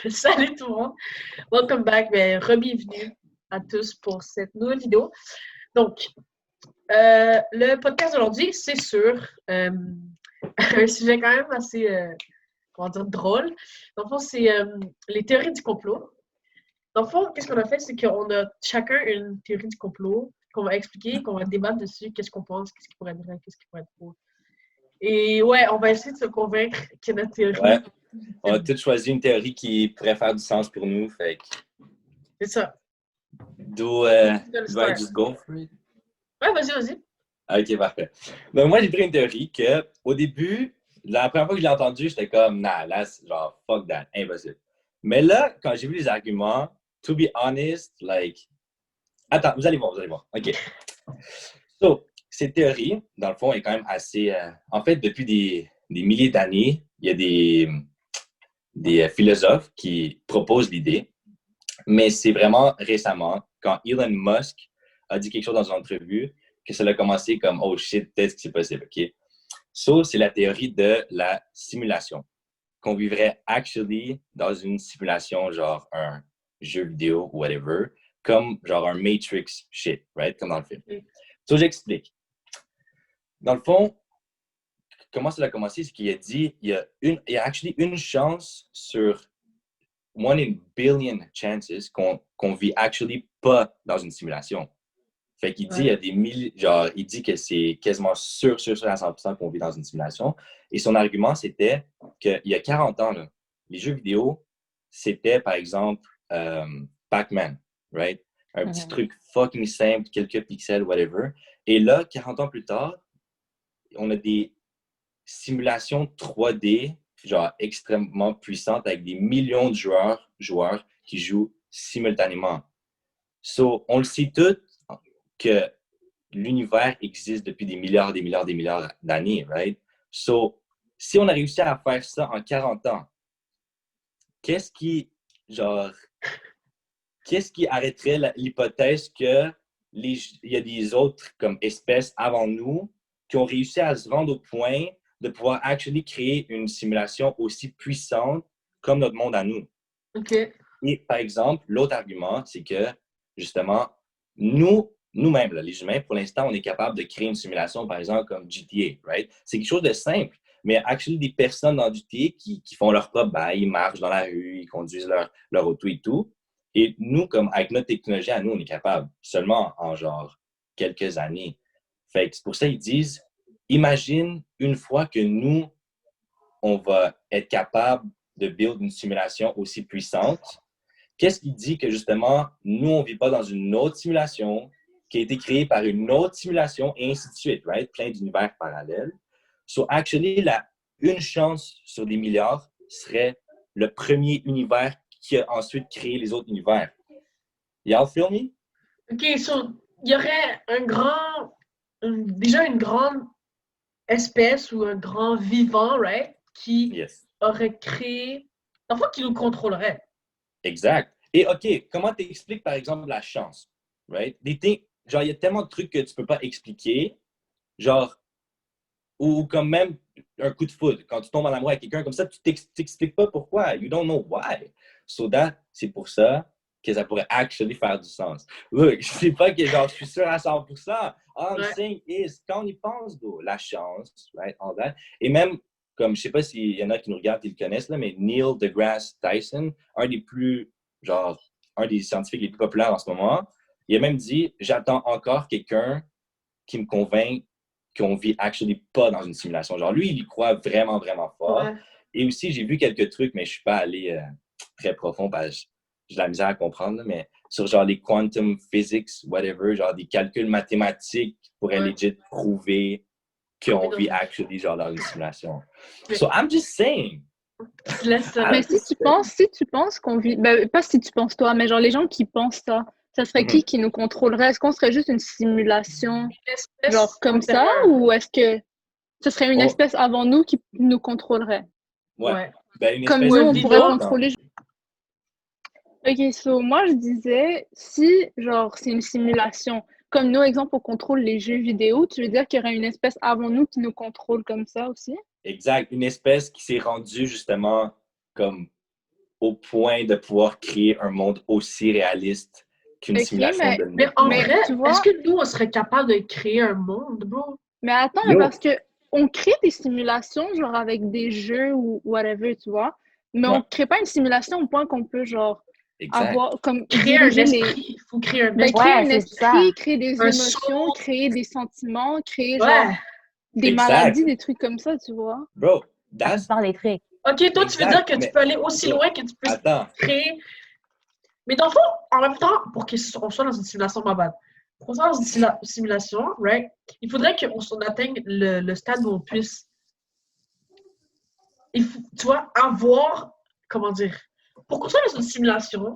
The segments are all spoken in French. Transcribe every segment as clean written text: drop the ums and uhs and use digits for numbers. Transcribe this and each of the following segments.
Salut tout le monde, welcome back, re-bienvenue à tous pour cette nouvelle vidéo. Donc, le podcast d'aujourd'hui, c'est sur un sujet quand même assez, comment dire, drôle. Dans le fond, c'est les théories du complot. Dans le fond, qu'est-ce qu'on a fait, c'est qu'on a chacun une théorie du complot qu'on va expliquer, qu'on va débattre dessus, qu'est-ce qu'on pense, qu'est-ce qui pourrait être vrai, qu'est-ce qui pourrait être faux. Et ouais, on va essayer de se convaincre que notre théorie... Ouais, on a tous choisi une théorie qui pourrait faire du sens pour nous, fait que... C'est ça. Do I just go for it? Ouais, vas-y. Ok, parfait. Ben, moi, j'ai pris une théorie que, au début, la première fois que je l'ai entendue, j'étais comme, nah, là, c'est genre, fuck that, impossible. Mais là, quand j'ai vu les arguments, to be honest, like... Attends, vous allez voir. Ok. So, cette théorie, dans le fond, est quand même assez... En fait, depuis des milliers d'années, il y a des philosophes qui proposent l'idée, mais c'est vraiment récemment, quand Elon Musk a dit quelque chose dans une entrevue, que ça a commencé comme « Oh shit, peut-être que c'est possible, ok? » So, c'est la théorie de la simulation, qu'on vivrait actually dans une simulation, genre un jeu vidéo ou whatever, comme genre un Matrix shit, right? Comme dans le film. So, j'explique. Dans le fond, comment ça a commencé, c'est qu'il a dit il y a actually une chance sur 1 in billion chances qu'on vit actually pas dans une simulation. Fait qu'il dit, il y a des milliers, genre, il dit que c'est quasiment sûr à 100% qu'on vit dans une simulation. Et son argument, c'était qu'il y a 40 ans, là, les jeux vidéo, c'était, par exemple, Pac-Man, right? Un petit truc fucking simple, quelques pixels, whatever. Et là, 40 ans plus tard, on a des simulations 3D, genre extrêmement puissantes avec des millions de joueurs qui jouent simultanément. So, on le sait tous que l'univers existe depuis des milliards d'années, right? So, si on a réussi à faire ça en 40 ans, qu'est-ce qui, genre, qu'est-ce qui arrêterait l'hypothèse que il y a des autres comme espèces avant nous qui ont réussi à se rendre au point de pouvoir actually créer une simulation aussi puissante comme notre monde à nous. OK. Et par exemple, l'autre argument, c'est que justement, nous-mêmes, les humains, pour l'instant, on est capable de créer une simulation, par exemple, comme GTA, right? C'est quelque chose de simple, mais actually, des personnes dans GTA qui font leur propre bail, ils marchent dans la rue, ils conduisent leur auto et tout. Et nous, comme avec notre technologie à nous, on est capable seulement en genre quelques années. Fait que c'est pour ça qu'ils disent, imagine une fois que nous, on va être capable de build une simulation aussi puissante. Qu'est-ce qui dit que justement, nous, on ne vit pas dans une autre simulation qui a été créée par une autre simulation et ainsi de suite, right? Plein d'univers parallèles. So, actually, une chance sur des milliards serait le premier univers qui a ensuite créé les autres univers. Y'all feel me? OK, so, il y aurait déjà une grande espèce ou un grand vivant, right, qui aurait créé, enfin, qui nous contrôlerait. Exact. Et OK, comment tu expliques, par exemple, la chance, right? Genre, il y a tellement de trucs que tu peux pas expliquer, genre, ou comme même un coup de foudre. Quand tu tombes en amour avec quelqu'un comme ça, tu t'expliques pas pourquoi. You don't know why. So c'est pour ça que ça pourrait actually faire du sens. Look, je sais pas que genre, je suis sûr à 100%. All I'm saying is, quand on y pense, bro, la chance, right, all that. Et même, comme, je sais pas s'il y en a qui nous regardent, qui le connaissent, là, mais Neil deGrasse Tyson, un des scientifiques les plus populaires en ce moment, il a même dit, j'attends encore quelqu'un qui me convainc qu'on vit actually pas dans une simulation. Genre, lui, il y croit vraiment fort. Ouais. Et aussi, j'ai vu quelques trucs, mais je suis pas allé très profond parce que j'ai de la misère à comprendre, là, mais sur genre les quantum physics, whatever, genre des calculs mathématiques qui pourraient legit prouver qu'on vit actually genre dans une simulation. So, I'm just saying. Mais si tu penses qu'on vit, ben, pas si tu penses toi, mais genre les gens qui pensent ça serait qui nous contrôlerait? Est-ce qu'on serait juste une simulation, genre comme ça, ou est-ce que ce serait une espèce avant nous qui nous contrôlerait? Ouais. Ben, une comme espèce nous, on pourrait contrôler. Ok, so moi je disais, si genre c'est une simulation, comme nous, exemple, on contrôle les jeux vidéo, tu veux dire qu'il y aurait une espèce avant nous qui nous contrôle comme ça aussi? Exact. Une espèce qui s'est rendue justement comme au point de pouvoir créer un monde aussi réaliste qu'une Ok, simulation de Mais notre en monde. vrai, tu vois- est-ce que nous, on serait capable de créer un monde, bro? Mais attends, Yo. parce que on crée des simulations, genre avec des jeux ou whatever, tu vois. Mais on Ouais. crée pas une simulation au point qu'on peut, genre, Exact. avoir, comme, Créer un diriger les... esprit. Il faut créer un Ben, esprit. créer Ouais, un c'est esprit, ça. créer des Un émotions, soul. créer des sentiments, créer, genre, Ouais. des Exact. maladies, des trucs comme ça, tu vois. Bro, La that's... plupart des trucs. OK, toi, tu veux Exact, dire que tu mais- peux aller aussi Bro, loin que tu peux Attends. créer... Mais dans le fond, en même temps, pour qu'on soit dans une simulation, ma bad. Pour qu'on soit dans une simulation, right, il faudrait qu'on atteigne le stade où on puisse... Il faut, tu vois, avoir... Comment dire? Pour qu'on soit dans une simulation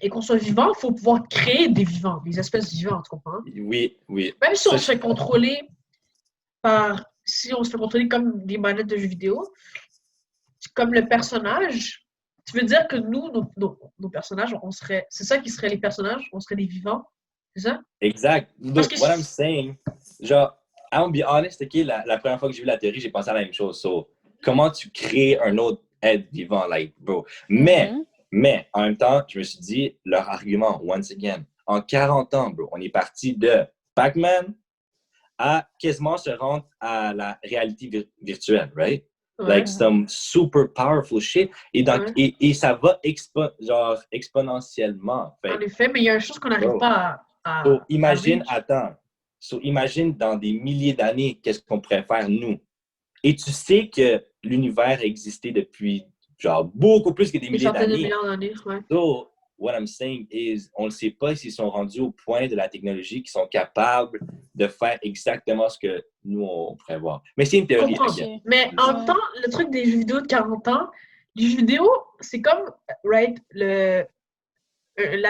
et qu'on soit vivant, il faut pouvoir créer des vivants, des espèces vivantes, tu comprends? Oui. Même si Ça, on se fait contrôler par... Si on se fait contrôler comme des manettes de jeux vidéo, comme le personnage, tu veux dire que nous, nos personnages, on serait... C'est ça qui serait les personnages? On serait des vivants? C'est ça? Exact. Parce Look, que what si- I'm saying, genre, I'll be honest, OK, la première fois que j'ai vu la théorie, j'ai pensé à la même chose. So, comment tu crées un autre être vivant, like, bro? Mais, en même temps, je me suis dit, leur argument, once again, en 40 ans, bro, on est parti de Pac-Man à quasiment se rendre à la réalité virtuelle, right? Ouais. Like, some super powerful shit. Et, donc, Ouais. et ça va exponentiellement. Fait En effet, mais il y a une chose qu'on n'arrive Bro. pas à... So, imagine, à reach. imagine dans des milliers d'années, qu'est-ce qu'on pourrait faire, nous. Et tu sais que l'univers a existé depuis, genre, beaucoup plus que des Des milliers centaines de d'années. millions d'années, ouais. So, what I'm saying is, on ne sait pas s'ils sont rendus au point de la technologie qu'ils sont capables de faire exactement ce que nous, on pourrait voir. Mais c'est une Je théorie, comprends. again. Mais en même temps, le truc des jeux vidéo de 40 ans, les jeux vidéo, c'est comme, right, la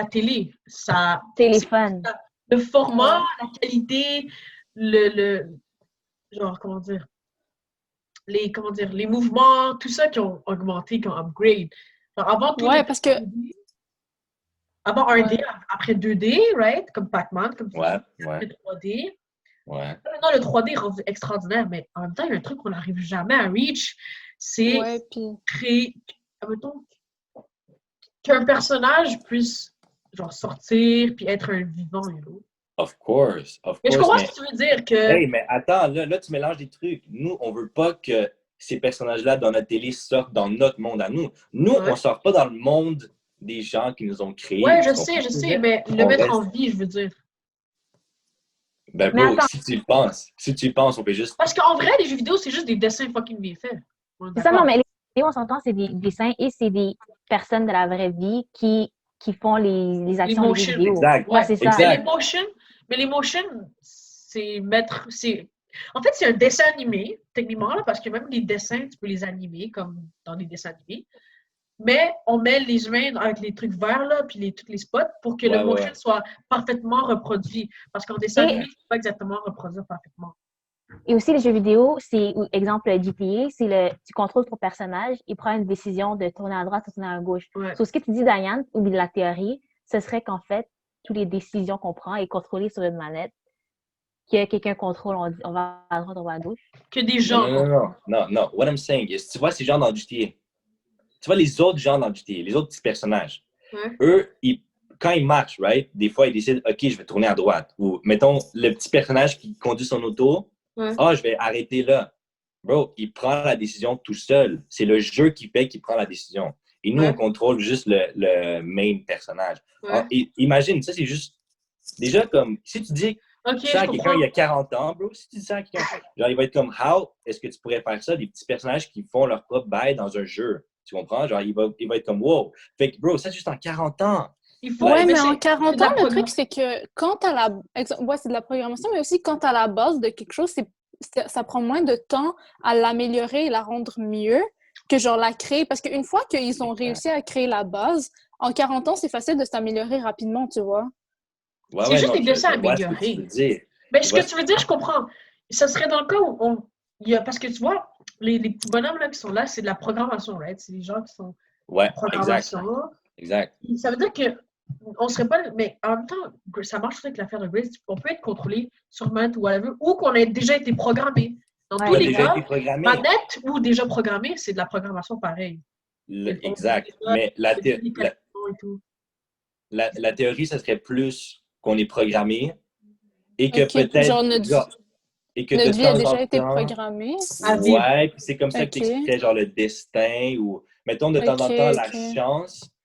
télé. Ça, Téléphone. le format, la qualité, genre, les mouvements, tout ça qui ont augmenté, qui ont upgrade. Genre, avant tout, Ouais, parce que... Avant 1D, Ouais. après 2D, right? Comme Pac-Man, comme Ouais. le 3D. Ouais. Non, le 3D est rendu extraordinaire, mais en même temps, il y a un truc qu'on n'arrive jamais à reach, c'est Ouais, puis... créer, admettons, qu'un personnage puisse genre sortir puis être un vivant, you know. Of course. Mais je comprends ce que tu veux dire, que... Hey, mais attends, là, tu mélanges des trucs. Nous, on veut pas que ces personnages-là dans notre télé sortent dans notre monde à nous. Nous, on sort pas dans le monde des gens qui nous ont créés. Ouais, je sais, mais le mettre en vie, je veux dire. Ben, Mais bro, attends. si tu y penses, on peut juste... Parce qu'en vrai, les jeux vidéo, c'est juste des dessins fucking bien faits. C'est ça, non, mais les vidéos, on s'entend, c'est des dessins et c'est des personnes de la vraie vie qui font les actions des jeux vidéo. Exact. Ouais, c'est ça. Exact. Mais l'émotion, c'est mettre... En fait, c'est un dessin animé, techniquement, là, parce que même les dessins, tu peux les animer, comme dans les dessins animés. Mais on met les humains avec les trucs verts, là, puis tous les spots, pour que le motion soit parfaitement reproduit. Parce qu'en dessin animé, tu ne peux pas exactement reproduire parfaitement. Et aussi, les jeux vidéo, c'est, exemple, GTA, tu contrôles ton personnage, il prend une décision de tourner à droite ou tourner à gauche. Ouais. So, ce que tu dis, Diane, ou de la théorie, ce serait qu'en fait, toutes les décisions qu'on prend est contrôlées sur une manette. Que quelqu'un contrôle, on va à droite, on va à gauche. Que des gens. Non. What I'm saying is, tu vois ces gens dans GTA. Tu vois les autres gens dans GTA, les autres petits personnages. Ouais. Eux, quand ils marchent, right, des fois, ils décident, OK, je vais tourner à droite. Ou, mettons, le petit personnage qui conduit son auto, je vais arrêter là. Bro, il prend la décision tout seul. C'est le jeu qui fait qu'il prend la décision. Et nous, on contrôle juste le main personnage. Ouais. Alors, imagine, ça, c'est juste... Déjà, comme, si tu dis ça à quelqu'un il y a 40 ans, bro, si tu dis ça à quelqu'un, genre, il va être comme, how est-ce que tu pourrais faire ça? Des petits personnages qui font leur propre bail dans un jeu. Tu comprends? Genre, il va être comme, wow. Fait que, bro, ça, c'est juste en 40 ans. Ouais, mais en 40 ans, le truc, c'est que quand tu as c'est de la programmation, mais aussi quand tu as la base de quelque chose, ça prend moins de temps à l'améliorer et la rendre mieux que genre la créer. Parce qu'une fois qu'ils ont réussi à créer la base, en 40 ans, c'est facile de s'améliorer rapidement, tu vois. Ouais, c'est juste des dessins améliorés. Mais ce que tu veux dire, je comprends. Ça serait dans le cas où parce que tu vois, les petits bonhommes là, qui sont là, c'est de la programmation, right? C'est des gens qui sont en programmation. Exact. Ça veut dire que on serait pas... Mais en même temps, ça marche avec l'affaire de Grace. On peut être contrôlé sur manette ou whatever, ou qu'on ait déjà été programmé. Dans tous les cas, manette ou déjà programmé, c'est de la programmation pareille. Exact. Mais la théorie, ça serait plus qu'on est programmé et que peut-être... Genre et que notre de vie a temps déjà en été temps... programmée. Ouais, puis c'est comme ça que tu Ok. expliquerais genre le destin ou... Mettons, de temps en temps, Ok.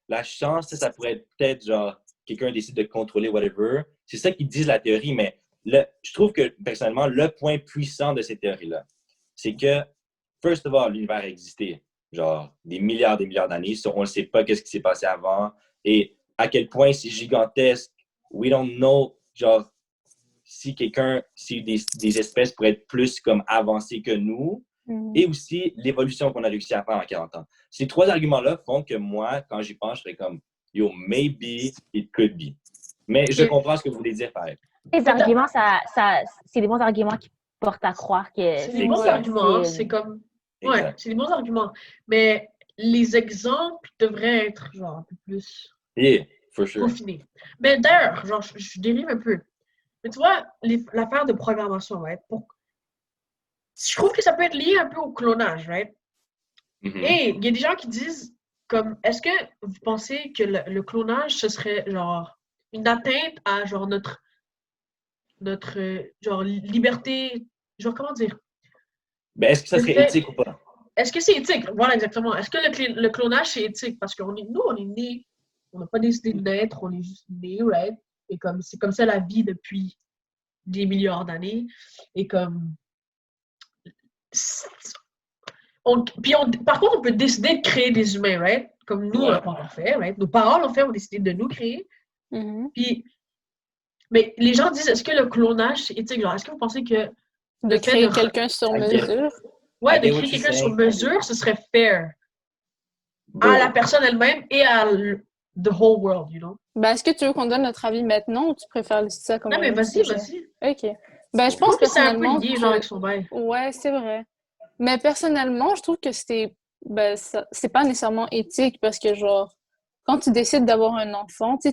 la chance, ça pourrait être peut-être genre quelqu'un décide de contrôler whatever. C'est ça qu'ils disent la théorie, mais je trouve que personnellement, le point puissant de ces théories-là, c'est que, first of all, l'univers a existé genre des milliards d'années. On ne sait pas qu'est-ce qui s'est passé avant et à quel point c'est gigantesque. We don't know, genre, si des espèces pourraient être plus comme avancées que nous, et aussi l'évolution qu'on a réussi à faire en 40 ans. Ces trois arguments-là font que moi, quand j'y pense, je serais comme, yo, maybe it could be. Mais je comprends ce que vous voulez dire par exemple. Les arguments, c'est des bons arguments qui portent à croire que... C'est des bons arguments, c'est comme... Ouais, c'est des bons arguments. Mais les exemples devraient être genre un peu plus peaufinés. Mais d'ailleurs, genre, je dérive un peu. Mais tu vois, l'affaire de programmation, right? Je trouve que ça peut être lié un peu au clonage, right? Et il y a des gens qui disent, comme, est-ce que vous pensez que le clonage, ce serait genre une atteinte à genre notre genre liberté, genre comment dire? Ben, est-ce que ça serait éthique ou pas? Est-ce que c'est éthique? Voilà, exactement. Est-ce que le clonage, c'est éthique? Parce que nous, on est nés, on n'a pas décidé de naître, on est juste nés, right? Et comme, c'est comme ça la vie depuis des milliards d'années. Et comme... par contre, on peut décider de créer des humains, right? Comme nous, on l'a pas encore fait, right? Nos parents l'ont fait, ont décidé de nous créer. Puis, mais les gens disent, est-ce que le clonage, c'est éthique? Genre, est-ce que vous pensez que... De créer quelqu'un sur mesure? Ouais, de créer quelqu'un sur mesure, ce serait fair. À la personne elle-même et à the whole world, you know? Ben, est-ce que tu veux qu'on donne notre avis maintenant ou tu préfères laisser ça comme non, mais vas-y. OK. Ben, je pense que c'est un peu personnellement lié, genre, avec son bail. Ouais, c'est vrai. Mais personnellement, je trouve que c'est pas nécessairement éthique parce que, genre, quand tu décides d'avoir un enfant, tu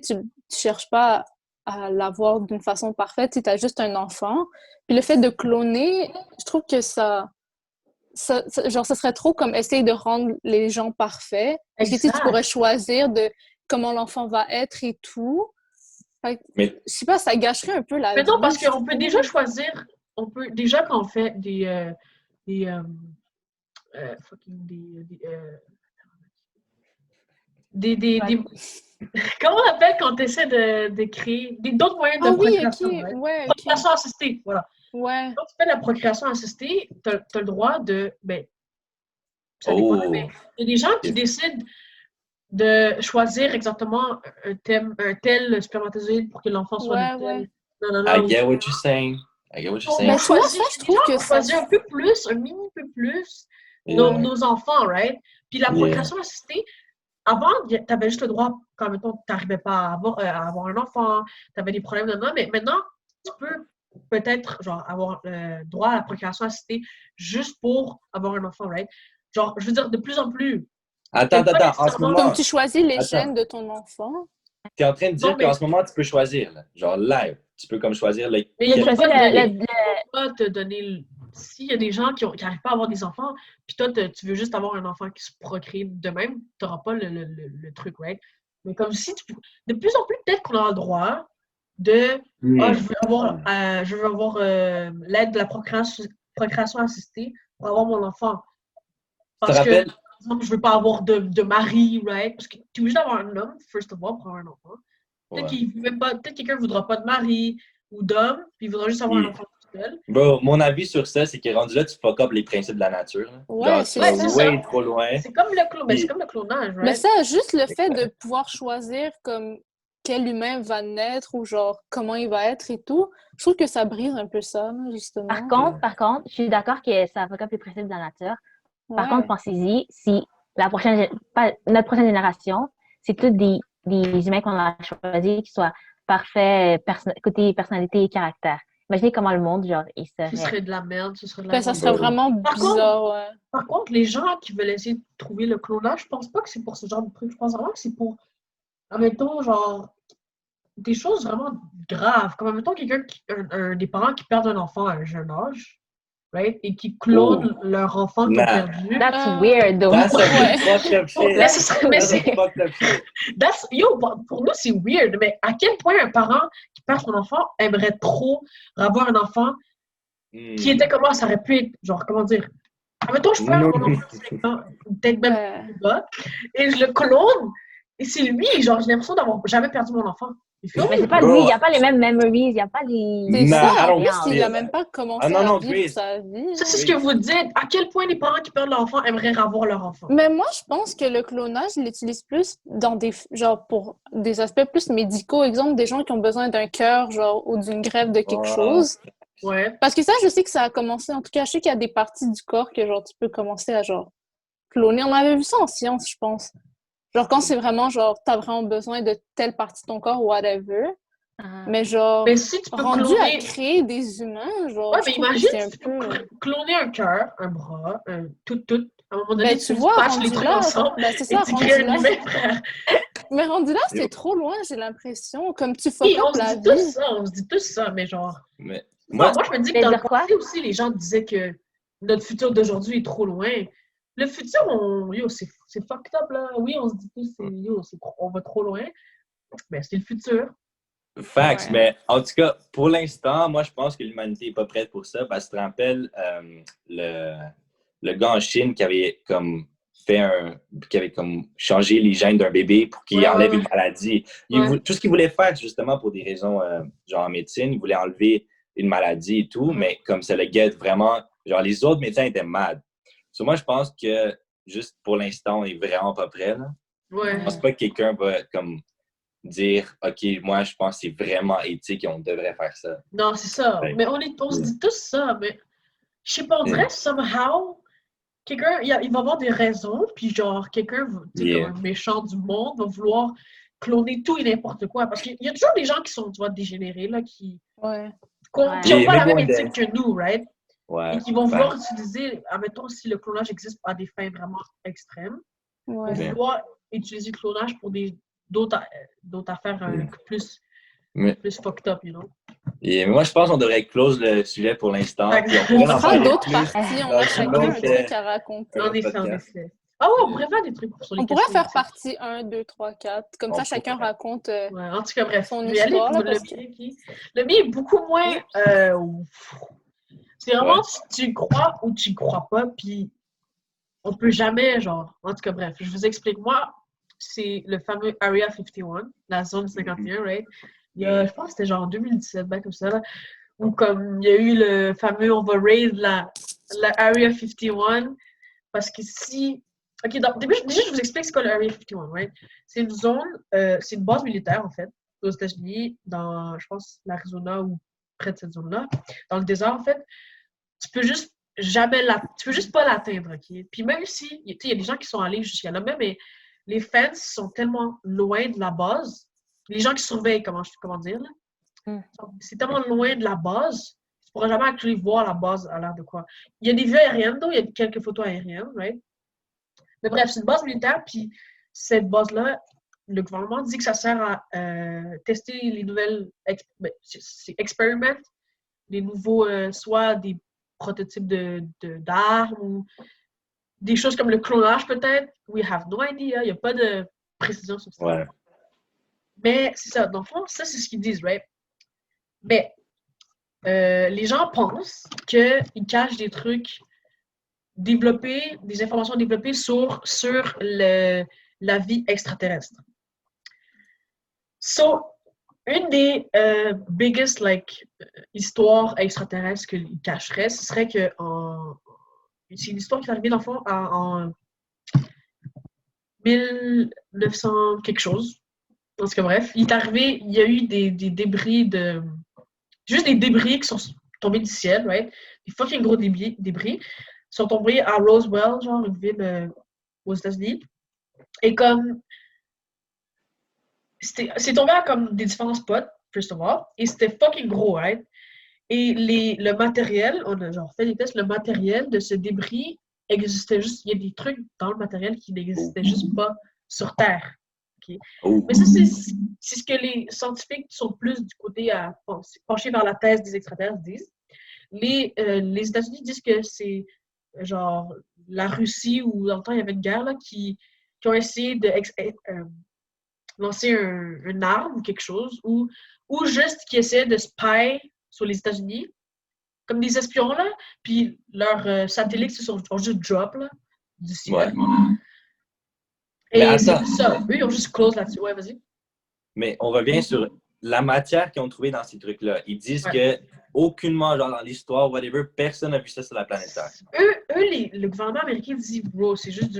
cherches pas à l'avoir d'une façon parfaite, tu as juste un enfant. Puis le fait de cloner, je trouve que genre, ça serait trop comme essayer de rendre les gens parfaits. Parce que tu pourrais choisir de comment l'enfant va être et tout. Mais je sais pas, ça gâcherait un peu la vie. Mais non, parce qu'on peut déjà choisir, déjà quand on fait comment on appelle quand tu essaies de créer d'autres moyens de procréation? Ouais, procréation assistée, voilà. Ouais. Quand tu fais de la procréation assistée, tu as le droit de... Ben, ça dépend, mais il y a des gens qui décident de choisir exactement un tel spermatozoïde pour que l'enfant soit de tel. Non. I get what you're saying. Mais tu vois, ça, je trouve que ça... choisir un peu plus, un mini peu plus, nos enfants, right? Puis la procréation assistée, avant, tu avais juste le droit, quand mettons, tu n'arrivais pas à avoir un enfant, tu avais des problèmes dedans, mais maintenant, tu peux peut-être genre avoir droit à la procréation assistée juste pour avoir un enfant, right? Genre, je veux dire, de plus en plus. Attends, en ce moment... Comme tu choisis les gènes de ton enfant. Tu es en train de dire qu'en ce moment, tu peux choisir, là, genre live. Tu peux comme choisir... Mais il ne faut pas te donner... S'il y a des gens qui n'arrivent pas à avoir des enfants, puis toi, tu veux juste avoir un enfant qui se procrée de même, tu n'auras pas le truc, right? Mais comme si de plus en plus, peut-être qu'on aura le droit de... je veux avoir l'aide de la procréation assistée pour avoir mon enfant. Parce que, par exemple, je veux pas avoir de mari, right? Parce que tu es obligé d'avoir un homme, first of all, pour avoir un enfant. Peut-être quelqu'un ne voudra pas de mari ou d'homme, puis il voudra juste avoir un enfant tout seul. Bro, mon avis sur ça, c'est que rendu là, tu fuck up les principes de la nature. Ouais, c'est way trop loin. C'est comme le clonage, right? Mais ça, juste le fait de pouvoir choisir comme quel humain va naître ou genre comment il va être et tout, je trouve que ça brise un peu ça, justement. Par contre, je suis d'accord que ça fuck up les principes de la nature. Par contre, pensez-y, si notre prochaine génération, c'est tous des humains qu'on a choisis qui soient parfaits côté personnalité et caractère. Imaginez comment le monde, genre, il serait... Ce serait de la merde, ça serait vraiment bizarre, Par contre, les gens qui veulent essayer de trouver le clonage, je pense pas que c'est pour ce genre de truc. Je pense vraiment que c'est pour, admettons, genre, des choses vraiment graves. Comme, admettons, des parents qui perdent un enfant à un jeune âge, right? Et qui clonent leur enfant qu'ils ont Nah. perdu. That's weird, though. That's some Ouais. fucked up shit. Mais ce serait- mais That's c'est- some fucked up shit. Yo, pour nous, c'est weird, mais à quel point un parent qui perd son enfant aimerait trop avoir un enfant qui était comment ça aurait pu être, genre, comment dire, admettons, je perds mon enfant de 5 ans, peut-être même Ouais. plus bas, et je le clone, et c'est lui, genre, j'ai l'impression d'avoir jamais perdu mon enfant. You feel Mais me? c'est pas lui, il n'y a pas les mêmes memories, il n'y a pas les... C'est Nah, ça, I en don't plus, feel il a that. même pas commencé Ah, non, à vivre Grace. sa vie. Ça, c'est là. ce que vous dites. À quel point les parents qui perdent leur enfant aimeraient avoir leur enfant? Mais moi, je pense que le clonage, il l'utilise plus dans des, genre, pour des aspects plus médicaux. Exemple, des gens qui ont besoin d'un cœur, genre, ou d'une greffe de quelque chose. Ouais. Parce que ça, je sais que ça a commencé. En tout cas, je sais qu'il y a des parties du corps que, genre, tu peux commencer à, genre, cloner. On avait vu ça en science, je pense. Genre, quand c'est vraiment, genre, t'as vraiment besoin de telle partie de ton corps, whatever. Ah. Mais, genre, Mais si tu peux rendu cloner... à créer des humains, genre, Ouais, je mais trouve que imagine, c'est un tu peux peu... cloner un cœur, un bras, tout. À un moment donné, Ben, tu tu vois, patches les rendu trucs là, ensemble ben, c'est et ça, tu rendu crées un là. humain, frère. Mais rendu là, c'est Yo. trop loin, j'ai l'impression. Comme tu fuck Oui, on up la se dit tous vie. ça, on se dit tous ça, mais genre... Mais Moi, moi, je me dis que Mais dans le dire quoi? passé aussi, les gens disaient que notre futur d'aujourd'hui est trop loin. Le futur, yo, c'est fucked up, là. Oui, on se dit tous, yo, on va trop loin. Mais c'est le futur. facts, Ouais. mais en tout cas, pour l'instant, moi, je pense que l'humanité n'est pas prête pour ça. Parce que tu te rappelles le gars en Chine qui avait comme qui avait comme changé les gènes d'un bébé pour qu'il Ouais, enlève ouais. une maladie. Ouais. Tout ce qu'il voulait faire, justement, pour des raisons, genre en médecine, il voulait enlever une maladie et tout, mais comme ça le guette vraiment, genre les autres médecins étaient mad. So, moi, je pense que juste pour l'instant, on est vraiment pas prêt, là. Ouais. Je pense pas que quelqu'un va comme dire OK, moi je pense que c'est vraiment éthique et on devrait faire ça. Non, c'est ça. Ouais. Mais on se dit tous ça, mais je sais pas, on dirait somehow, quelqu'un, il va y avoir des raisons, puis genre, quelqu'un, tu sais, Yeah. comme un méchant du monde, va vouloir cloner tout et n'importe quoi. Parce qu'il y a toujours des gens qui sont, tu vois, dégénérés, là, qui Ouais. n'ont Ouais. pas la Mais même bon, éthique que nous, right? Ouais. Et qui vont vouloir utiliser, admettons, si le clonage existe à des fins vraiment extrêmes, Ouais. vont vouloir utiliser le clonage pour d'autres affaires plus fucked up, you know? Mais moi je pense qu'on devrait close le sujet pour l'instant. puis On pourrait en fera parler d'autres plus parties, on dans a une chacun un autre, truc à raconter. En effet, en podcast. effet. Ah ouais, on pourrait faire des trucs sur les On pourrait questions faire éthiques. partie 1, 2, 3, 4. Comme ça, On chacun pourrait. raconte Ouais, en tout cas, bref, son je vais aller histoire. pour Là, le parce que... mien. Le mien est beaucoup moins... c'est vraiment si tu y crois ou tu y crois pas, puis on peut jamais, genre... En tout cas, bref, je vous explique. Moi, c'est le fameux Area 51, la zone 51, right? Il y a, je pense que c'était genre en 2017, ben comme ça, là, où comme il y a eu le fameux, on va raid la Area 51, parce que si... OK, déjà, je vous explique c'est quoi le Area 51, right? C'est une zone, c'est une base militaire, en fait, aux États-Unis, dans, je pense, l'Arizona ou près de cette zone-là, dans le désert, en fait. Tu peux juste tu peux juste pas l'atteindre, OK? Puis même si, il y a des gens qui sont allés jusqu'à là, mais les fans sont tellement loin de la base, les gens qui surveillent, comment dire, là, c'est tellement loin de la base, tu pourras jamais actually voir la base à l'air de quoi. Il y a des vues aériennes, donc il y a quelques photos aériennes, right? Mais bref, c'est une base militaire, puis cette base-là, le gouvernement dit que ça sert à tester les nouvelles experiments, les nouveaux, soit des prototypes d'armes ou des choses comme le clonage peut-être. We have no idea, il n'y a pas de précision sur ça. Ouais. Mais c'est ça, dans le fond, ça c'est ce qu'ils disent, right? Mais les gens pensent qu'ils cachent des trucs développés, des informations développées sur la vie extraterrestre. So, une des biggest histoires extraterrestres qu'ils cacheraient, ce serait que c'est une histoire qui est arrivée dans le fond en 1900 quelque chose. En tout cas, bref, il y a eu des débris juste des débris qui sont tombés du ciel, right? Des fucking gros débris. Ils sont tombés à Roswell, genre une ville aux États-Unis. Et comme c'est tombé à comme des différents spots, first of all, et c'était fucking gros, right? Et le matériel, on a genre fait des tests, le matériel de ce débris existait juste, il y a des trucs dans le matériel qui n'existaient juste pas sur Terre. Okay? Mais ça, c'est ce que les scientifiques qui sont plus du côté à pencher vers la thèse des extraterrestres disent. les États-Unis disent que c'est genre la Russie ou dans le temps il y avait une guerre là, qui ont essayé de lancer une arme ou quelque chose ou juste qui essaient de spy sur les États-Unis comme des espions là, puis leurs satellites se sont juste drop là, du ciel. Et c'est ça. Eux, ils ont juste close là-dessus. Ouais, vas-y. Mais on revient sur la matière qu'ils ont trouvée dans ces trucs-là. Ils disent que aucunement, genre dans l'histoire, whatever, personne n'a vu ça sur la planète Terre. Le gouvernement américain dit, bro, c'est juste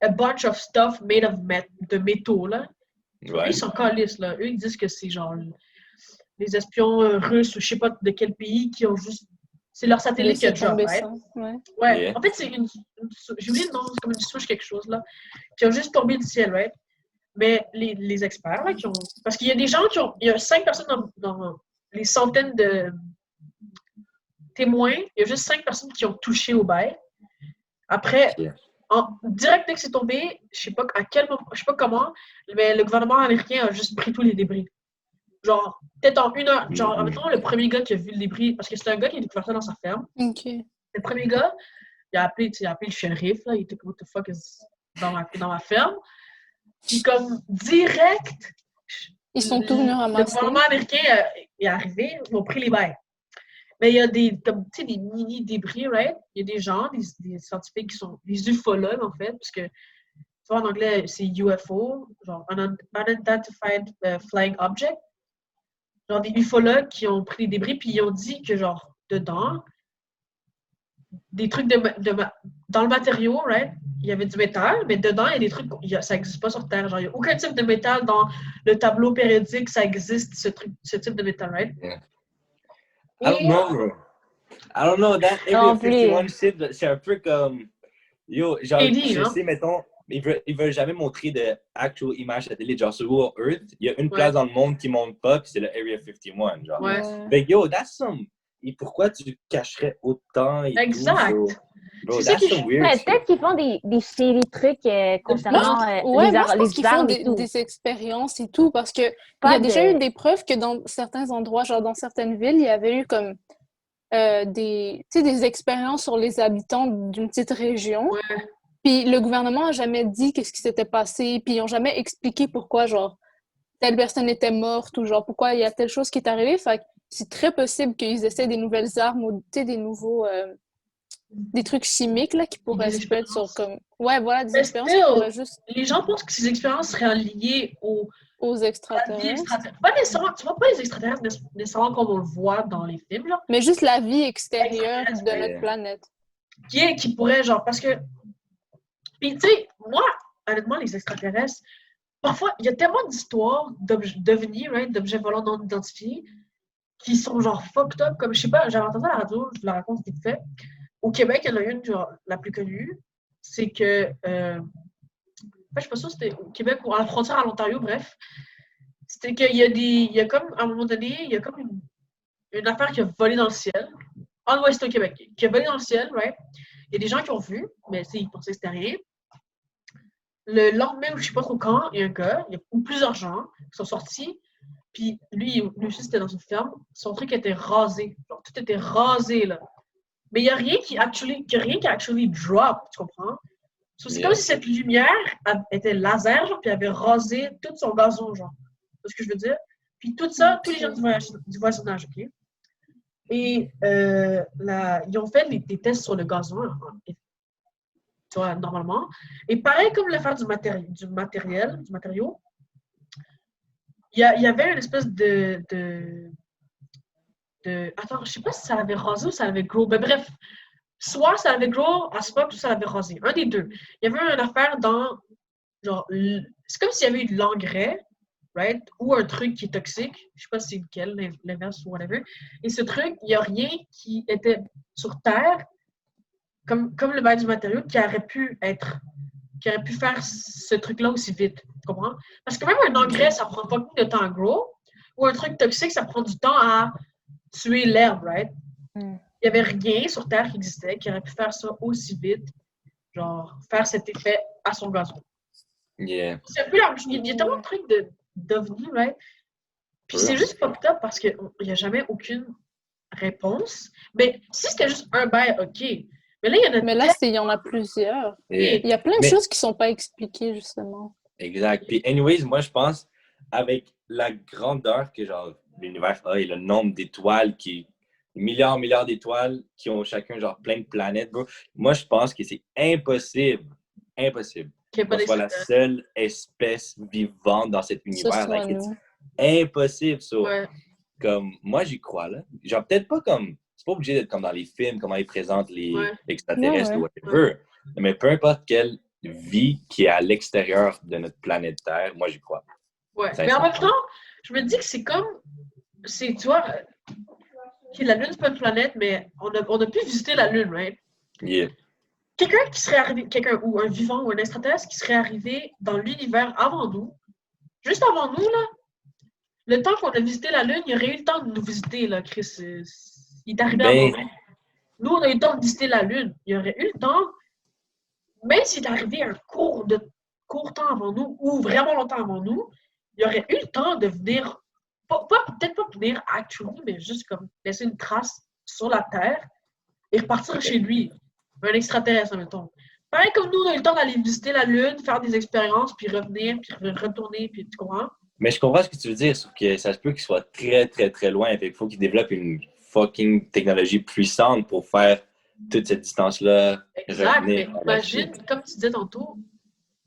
a bunch of stuff made of de métaux, là. Eux, ils sont calisses, là. Eux, ils disent que c'est genre les espions russes ou je sais pas de quel pays qui ont juste... C'est leur satellite qui a drop, right? Ouais. Yeah. En fait, c'est j'ai oublié le nom, c'est comme une souche quelque chose, là, qui ont juste tombé du ciel, right? Mais les experts, là, qui ont... Parce qu'il y a des gens qui ont... Il y a 5 personnes dans les centaines de témoins. Il y a juste 5 personnes qui ont touché au bail. Après, direct dès que c'est tombé, je sais pas à quel moment, je sais pas comment, mais le gouvernement américain a juste pris tous les débris. Genre, peut-être en 1 heure. Genre, maintenant, le premier gars qui a vu le débris, parce que c'est un gars qui a découvert ça dans sa ferme. Okay. Le premier gars, il a appelé le shérif, là. Il était comme, what the fuck is dans ma ferme. Puis comme direct, ils sont tous venus ramasser. Le gouvernement américain est arrivé, ils ont pris les bails. Mais il y a des mini débris, right? Il y a des gens, des scientifiques qui sont des ufologues en fait, parce que tu vois en anglais c'est UFO, genre Unidentified Flying Object. Genre des ufologues qui ont pris les débris puis ils ont dit que genre dedans des trucs dans le matériau, right? Il y avait du métal, mais dedans, il y a des trucs, ça n'existe pas sur Terre. Genre, il n'y a aucun type de métal dans le tableau périodique, ça existe, ce type de métal, right? Yeah. I don't know, that Area 51 shit, c'est un peu comme... Yo, genre, je sais, mettons, ils veulent jamais montrer de actual images satellite. Genre, sur Earth, il y a une place dans le monde qui ne monte pas, puis c'est le Area 51, genre. Ouais. Fait yo, that's some... Et pourquoi tu cacherais autant et exact. Tout, bro, c'est that's some weird peut-être qu'ils font des séries trucs concernant les qu'ils font des expériences et tout, parce que il y a déjà eu des preuves que dans certains endroits, genre dans certaines villes, il y avait eu comme des expériences sur les habitants d'une petite région. Ouais. Puis le gouvernement n'a jamais dit qu'est-ce qui s'était passé, puis ils n'ont jamais expliqué pourquoi, genre, telle personne était morte ou genre pourquoi il y a telle chose qui est arrivée. Fait que c'est très possible qu'ils essaient des nouvelles armes ou des nouveaux des trucs chimiques là qui pourraient se mettre sur comme des expériences qui pourraient juste... Les gens pensent que ces expériences seraient liées aux extraterrestres. Pas nécessairement, tu vois pas les extraterrestres nécessairement comme on le voit dans les films, genre. Mais juste la vie extérieure de notre planète. Qui pourrait, genre, parce que... Puis, tu sais, moi, honnêtement, les extraterrestres, parfois, il y a tellement d'histoires d'ovnis, right, d'objets volants non identifiés, qui sont, genre, fucked up, comme, je sais pas, j'avais entendu à la radio, je vous la raconte vite fait. Au Québec, il y en a une, genre, la plus connue, c'est que... en fait, je sais pas si c'était au Québec ou à la frontière à l'Ontario, bref. C'était qu'il y a il y a comme, à un moment donné, il y a comme une affaire qui a volé dans le ciel. En l'ouest au Québec, qui a volé dans le ciel, right? Il y a des gens qui ont vu, mais ils pensaient que c'était rien. Le lendemain, ou je sais pas trop quand, il y a un gars, ou plusieurs gens qui sont sortis, puis lui aussi, c'était dans une ferme. Son truc était rasé. Genre, tout était rasé, là. Mais il n'y a rien qui actually drop, tu comprends? C'est comme si cette lumière était laser, genre, puis avait rasé tout son gazon, genre. C'est ce que je veux dire? Puis tout ça, tous les gens du voisinage, OK? Et ils ont fait des tests sur le gazon, tu vois, normalement. Et pareil comme l'affaire du matériau, il y avait une espèce de... Attends, je sais pas si ça l'avait rasé ou ça l'avait grow. Mais bref, soit ça l'avait grow à ce moment, ou ça l'avait rasé. Un des deux. Il y avait une affaire dans... Genre, c'est comme s'il y avait eu de l'engrais, right? Ou un truc qui est toxique. Je sais pas si c'est lequel, l'inverse ou whatever. Et ce truc, il n'y a rien qui était sur Terre, comme le bail du matériau, qui aurait pu faire ce truc-là aussi vite. Tu comprends? Parce que même un engrais, ça prend pas beaucoup de temps à grow. Ou un truc toxique, ça prend du temps à tuer l'herbe, right? Il n'y avait rien sur Terre qui existait qui aurait pu faire ça aussi vite. Genre, faire cet effet à son gazon. Yeah. C'est un peu il y a tellement de trucs d'ovnis, right? Puis c'est juste fucked up parce qu'il n'y a jamais aucune réponse. Mais si c'était juste un bail, OK. Mais là, il y en a Mais là, il y en a plusieurs. Et- Il y a plein de Mais- choses qui sont pas expliquées, justement. Exact. Puis, anyways, moi, je pense, avec la grandeur que genre l'univers a et le nombre d'étoiles milliards d'étoiles qui ont chacun genre plein de planètes, bro. Moi, je pense que c'est impossible qu'il y a pas qu'on soit la d'extraterrestres. seule espèce vivante dans cet Ce univers. soit Like, it's nous. impossible. So, Ouais. comme, moi, j'y crois, là. Genre, peut-être pas comme, c'est pas obligé d'être comme dans les films, comment ils présentent les Ouais. extraterrestres Ouais, ou whatever. Mais peu importe quelle vie qui est à l'extérieur de notre planète Terre, moi, j'y crois. Ouais. Ça Mais en même semble. temps, je me dis que c'est comme. Tu vois, la Lune, c'est pas une planète, mais on a pu visiter la Lune, right? Yeah. Quelqu'un qui serait arrivé, ou un vivant ou un extraterrestre qui serait arrivé dans l'univers avant nous, juste avant nous, là, le temps qu'on a visité la Lune, il aurait eu le temps de nous visiter, là, Chris. Il est arrivé avant Ben, nous. Nous, on a eu le temps de visiter la Lune. Il aurait eu le temps, même s'il est arrivé un court temps avant nous, ou vraiment longtemps avant nous, il aurait eu le temps de venir, peut-être pas venir actuellement, mais juste comme laisser une trace sur la Terre et repartir chez lui. Un extraterrestre, mettons. Pareil comme nous, on a eu le temps d'aller visiter la Lune, faire des expériences, puis revenir, puis retourner, puis tu comprends? mais je comprends ce que tu veux dire, sauf que ça se peut qu'il soit très, très, très loin. Fait qu'il faut qu'il développe une fucking technologie puissante pour faire toute cette distance-là. Exact, mais Revenir à la imagine, Chine. comme tu disais tantôt,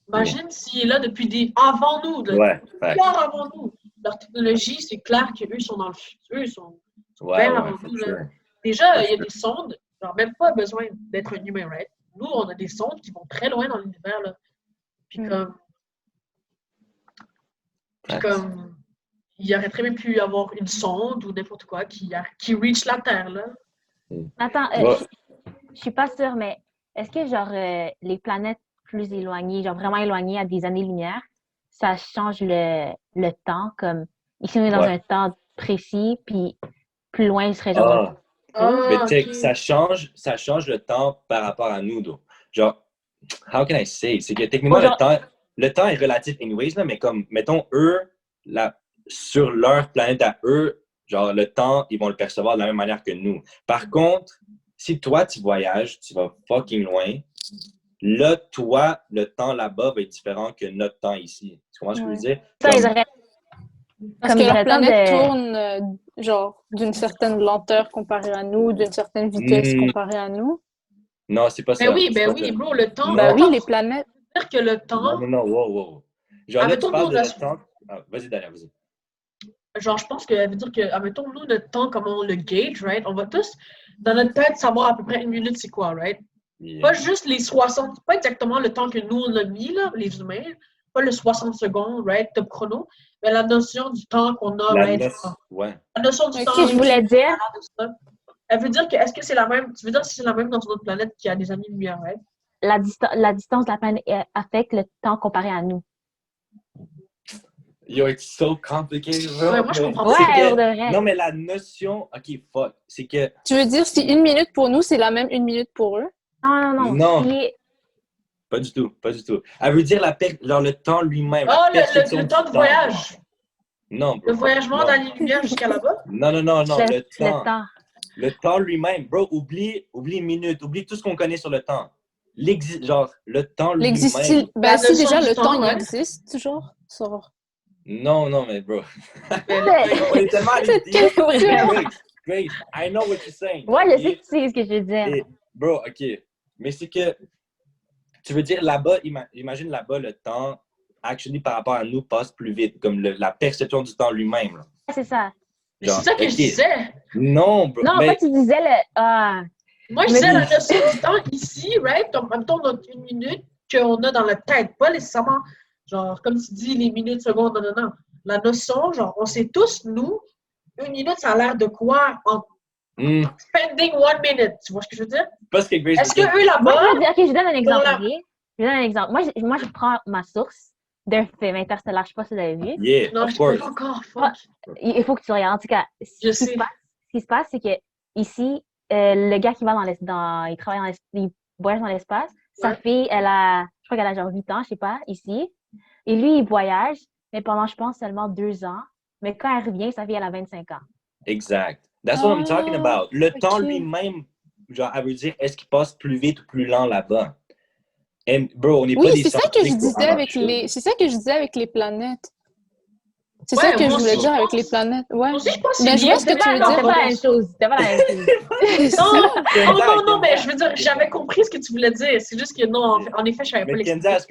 imagine s'il est là depuis avant nous, Ouais, fait. bien avant nous. Leur technologie, c'est clair qu'eux sont dans le futur, eux sont Ouais, bien ouais, avant for nous. Là. sure. Déjà, For il y a sure. des sondes, genre même pas besoin d'être un humain, right? Nous, on a des sondes qui vont très loin dans l'univers, là. Puis Facts. comme, il y aurait très bien pu y avoir une sonde ou n'importe quoi qui reach la Terre, là. Attends, Ouais. je suis pas sûre, mais est-ce que genre les planètes plus éloignées, genre vraiment éloignées à des années-lumière, ça change le temps, comme ici on est dans Ouais. un temps précis, puis plus loin il serait genre Mais Ah, check, ok. ça change le temps par rapport à nous, donc. Genre, how can I say? C'est que techniquement, Genre- le temps est relatif anyways, là, mais comme, mettons, eux, sur leur planète à eux, genre, le temps, ils vont le percevoir de la même manière que nous. Par contre, si toi, tu voyages, tu vas fucking loin, là, toi, le temps là-bas va être différent que notre temps ici. Tu comprends ce que je veux dire? ça, ils Comme- auraient Parce comme que ils leur auraient le temps planète de- tourne, genre, d'une certaine lenteur comparée à nous, d'une certaine vitesse Hmm. comparée à nous. Non, c'est pas ça. Ben C'est pas ça. bro, le temps. Non. Bah oui, Attends, les planètes. dire que le temps, Non, wow. Genre, là, admettons, tu parles nous, de on a- le temps. Ah, vas-y, Daniel, vas-y. genre, je pense qu'elle veut dire que, admettons, nous, notre temps, comment on le gauge, right? On va tous, dans notre tête, savoir à peu près une minute, c'est quoi, right? Yeah. Pas juste les 60, pas exactement le temps que nous, on a mis, là, les humains, pas le 60 secondes, right, de chrono, mais la notion du temps qu'on a, La right? noce, ouais. La notion du Ok, temps. je voulais dire, de ça. Elle veut dire que, est-ce que c'est la même, tu veux dire que c'est la même dans une autre planète qui a des années-lumière, right? la distance de la planète affecte le temps comparé à nous. Yo, it's so complicated, bro. Ouais, moi, je comprends Ouais, C'est que- pour de vrai. Non, mais la notion, ok, fuck, c'est que, Tu veux dire si une minute pour nous, c'est la même une minute pour eux? Non. Non. Si- pas du tout. Elle veut dire genre le temps lui-même. Oh, la perception le du temps de voyage. Non, bro. Le voyagement Non. d'années-lumière jusqu'à là-bas. Non, le le temps. temps. Le temps lui-même, bro, oublie une minute, oublie tout ce qu'on connaît sur le temps. Genre, le temps lui-même. Ben, La si notion déjà du le temps, temps, il ouais. existe, toujours. Sur... Non, mais bro. Mais On est tellement allé Cette deep. question! Grace, I know what you're saying. Ouais, je sais Et- que tu sais ce que je veux dire. et- bro, ok. Mais c'est que, tu veux dire là-bas, imagine là-bas, le temps, actually, par rapport à nous, passe plus vite. Comme la perception du temps lui-même. Là. C'est ça. c'est ça que ok. je disais. Non, bro. Non, mais, pas tu disais le. Ah. Moi, je Mais disais la oui. notion du temps ici, right? Comme, en même temps, notre une minute qu'on a dans la tête. Pas nécessairement, genre, comme tu dis, les minutes, secondes, non. La notion, genre, on sait tous, nous, une minute, ça a l'air de quoi en spending 1 minute. Tu vois ce que je veux dire? parce que Grace Est-ce veut que dire- eux Moi, je là-bas, veux dire, ok, je donne un exemple, la- ok? Je donne un exemple. Moi, je prends ma source d'un film interstellaire, je sais pas si vous l'avez vu. Yeah, non, of je ne sais course. pas encore. Fuck. Il faut que tu regardes. En tout cas, Je ce sais. qui se passe, c'est que ici, le gars qui va il travaille il voyage dans l'espace. Sa Ouais. fille, je crois qu'elle a genre 8 ans, je sais pas, ici. Et lui, il voyage, mais pendant, je pense, seulement 2 ans. Mais quand elle revient, sa fille, elle a 25 ans. Exact. That's what I'm talking about. Le temps ok. lui-même, genre, elle veut dire, est-ce qu'il passe plus vite ou plus lent là-bas? And, bro, on n'est pas Oui, des c'est ça que je scientifiques pour disais en avec chose. c'est ça que je disais avec les planètes. C'est Ouais, ça que moi je voulais aussi, dire je avec pense. les planètes. Ouais. Moi aussi, je pense que Mais c'est je vois ce que tu veux Non, c'est dire. pas la même chose. C'est pas la même chose. C'est ça. Non, Kenza, non, mais Kenza. je veux dire, j'avais compris ce que tu voulais dire. C'est juste que non, en effet, je savais pas Mais l'expliquer. Kenza, ce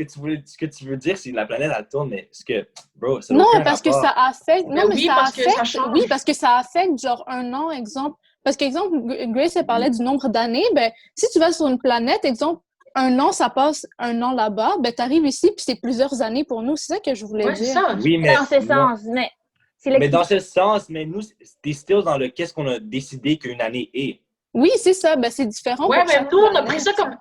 que tu veux dire, c'est que la planète, elle tourne, mais ce que, bro, ça n'a Non, aucun parce que rapport. ça affecte. Non, mais oui, ça parce que ça affecte. change. Oui, parce que ça affecte genre un an, exemple. Parce qu'exemple, Grace elle parlait du nombre d'années. Ben, si tu vas sur une planète, exemple, un an, ça passe un an là-bas, ben t'arrives ici, puis c'est plusieurs années pour nous. C'est ça que je voulais Ouais, c'est dire. ça. Oui, mais Dans ce non. sens, mais c'est Mais dans ce sens, mais nous, t'es still dans le qu'est-ce qu'on a décidé qu'une année est. Oui, c'est ça. Ben, c'est différent Ouais, pour mais chaque nous, on a planète. pris ça comme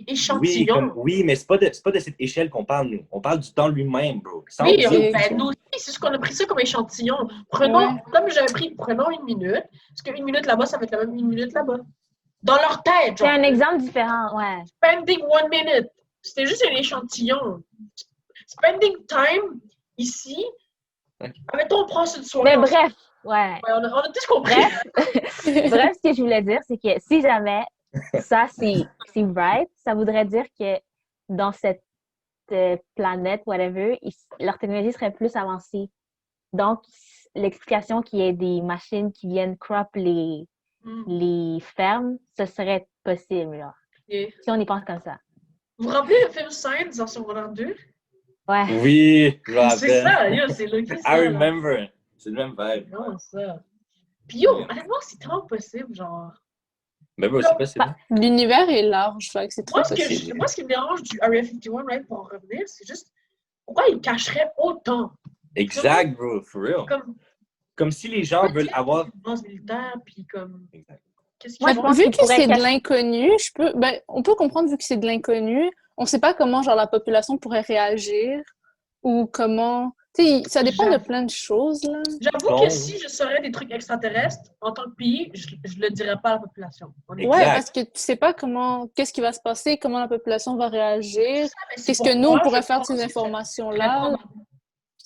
échantillon. Oui, mais c'est pas de cette échelle qu'on parle, nous. On parle du temps lui-même, bro. Sans Oui, dire ok. ben, nous aussi, c'est juste qu'on a pris ça comme échantillon. Prenons, comme j'avais pris, prenons une minute, parce qu'une minute là-bas, ça va être la même une minute là-bas. Dans leur tête, c'est genre. un exemple différent, ouais. Spending 1 minute. C'était juste un échantillon. Spending time, ici, admettons, on prend cette soirée. Mais bref, ouais. Ouais, on a tous compris. Bref, ce que je voulais dire, c'est que si jamais ça, c'est right, ça voudrait dire que dans cette planète, whatever, leur technologie serait plus avancée. Donc, l'explication qu'il y ait des machines qui viennent crop les fermes, ce serait possible, genre. Et Si on y pense comme ça. vous vous rappelez le film Signs en secondaire 2? Ouais. Oui, je me C'est ça, rappelle. yo, c'est Lucky ça. I là. remember. C'est le même vibe. Non, ça. Puis yo, honnêtement, c'est tellement possible, genre. Mais bro, c'est possible. L'univers est large, fait que c'est très Moi, possible. moi, ce qui me dérange du Area 51, right, pour en revenir, c'est juste pourquoi ils cacheraient autant? Exact, bro, for real. Comme si les gens veulent avoir. Une base militaire, puis comme. Exact. Qu'est-ce Moi, qu'ils je font? pense Vu qu'ils que pourraient c'est de cacher- l'inconnu, on peut comprendre vu que c'est de l'inconnu, on sait pas comment genre la population pourrait réagir ou comment, tu sais, ça dépend de plein de choses là. J'avoue que si je saurais des trucs extraterrestres, en tant que pays, je le dirais pas à la population. Ouais, Exact. parce que tu sais pas qu'est-ce qui va se passer, comment la population va réagir, C'est qu'est-ce que nous on pourquoi pourrait je faire de pense ces que informations-là.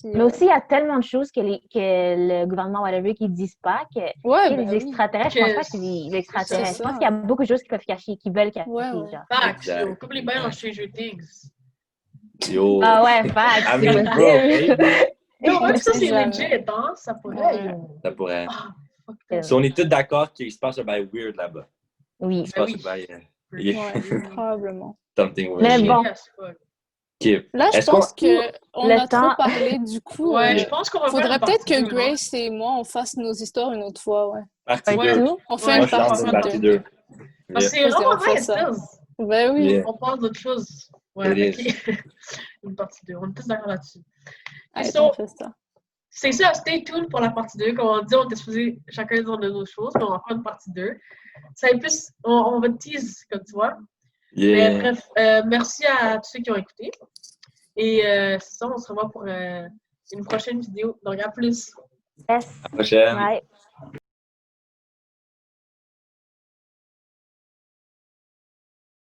Puis, Mais aussi, il y a tellement de choses que le gouvernement, whatever, qui disent pas que ouais, tu sais, ben les oui. extraterrestres, je pense pas que c'est des extraterrestres. C'est Je pense ça. qu'il y a beaucoup de choses qu'ils peuvent cacher, qu'ils veulent cacher, Ouais, ouais. genre. Facts, Exact. yo, comme les bails dans Stranger Things. Yo. Ah ouais, facts, I c'est mean, bro, possible. maybe. Yo, même ça, c'est Jamais. legit, hein? Ça pourrait, Ouais. yo. Ça pourrait. Ah, fuck that. Si on est tous d'accord qu'il se passe un bail weird là-bas. Oui. Il se passe oui. un bail. Ouais, probablement. Something weird. Mais bon. Yes, fuck. Ok. Là, je Est-ce qu'on- pense qu'on Le a trop temps- parlé, du coup. Ouais, je pense qu'on va faire Faudrait une peut-être partie que deux, non? Grace et moi, on fasse nos histoires une autre fois, ouais. Partie Ouais. 2. On fait Ouais, une Moi, je lance partie une 2. partie 2. Parce que c'est Vas-y, vraiment on fait nice, ça. ça. Ben oui. Yeah. On parle d'autre chose. Ouais, It ok. Une partie 2. On est tous d'accord là-dessus. Et Allez, so, on fait ça. c'est ça, stay tuned pour la partie 2. Comme on dit, on était supposé chacun dire de nos choses, mais on va faire une partie 2. Ça va être plus, on va tease, comme tu vois. Mais Yeah. bref, merci à tous ceux qui ont écouté. Et c'est ça, on se revoit pour une prochaine vidéo. Donc, à plus. Yes. À la prochaine. Ouais.